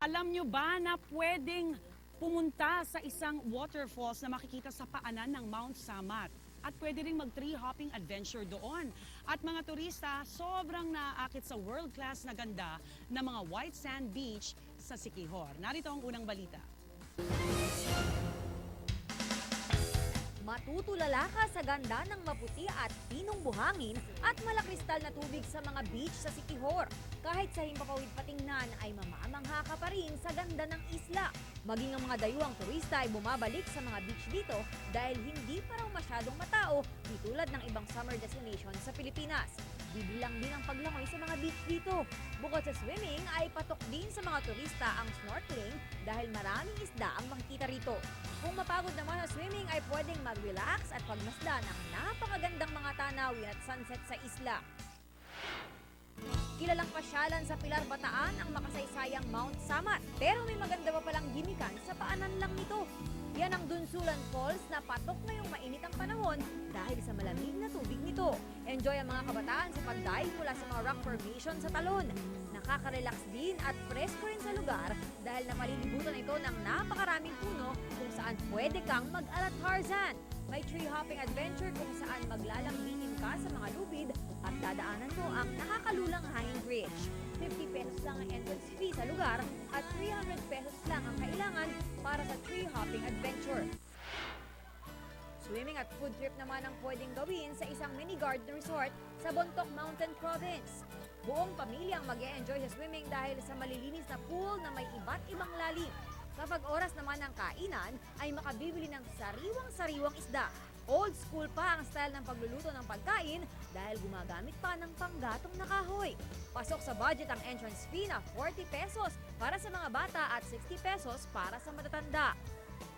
Alam nyo ba na pwedeng pumunta sa isang waterfalls na makikita sa paanan ng Mount Samat? At pwede rin mag-tree hopping adventure doon. At mga turista, sobrang naaakit sa world-class na ganda ng mga white sand beach sa Siquijor. Narito ang unang balita. Matutulala ka sa ganda ng maputi at pinong buhangin at malakristal na tubig sa mga beach sa Siquijor. Kahit sa himpapawid patingnan ay mamamangha ka pa rin sa ganda ng isla. Maging ang mga dayuhang turista ay bumabalik sa mga beach dito dahil hindi pa raw masyadong matao di tulad ng ibang summer destination sa Pilipinas. Bibilang din ang paglangoy sa mga beach dito. Bukod sa swimming ay patok din sa mga turista ang snorkeling dahil maraming isda ang makikita rito. Kung mapagod naman sa swimming ay pwedeng mag-relax at pagmasdan ng napakagandang mga tanawin at sunset sa isla. Kilalang pasyalan sa Pilar, Bataan ang makasaysayang Mount Samat. Pero may maganda pa palang gimikan sa paanan lang nito. Yan ang Dunsulan Falls na patok ngayong mainit ang panahon dahil sa malamig na tubig nito. Enjoy ang mga kabataan sa pagdive mula sa mga rock formation sa talon. Nakaka-relax din at presko rin sa lugar dahil napalilibutan ito ng napakaraming puno kung saan pwede kang mag-ala Tarzan. May tree hopping adventure kung saan maglalambingin ka sa mga lubid at dadaanan mo ang nakakalulang hanging bridge. 50 pesos lang ang entrance fee sa lugar at 300 pesos lang ang kailangan para sa tree hopping adventure. Swimming at food trip naman ang pwedeng gawin sa isang mini garden resort sa Bontoc Mountain Province. Buong pamilya ang mag-e-enjoy sa swimming dahil sa malilinis na pool na may iba't ibang lalim. Kapag oras naman ng kainan, ay makabibili ng sariwang-sariwang isda. Old school pa ang style ng pagluluto ng pagkain dahil gumagamit pa ng panggatong na kahoy. Pasok sa budget ang entrance fee na 40 pesos para sa mga bata at 60 pesos para sa matatanda.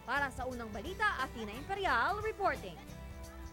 Para sa unang balita, Athena Imperial reporting.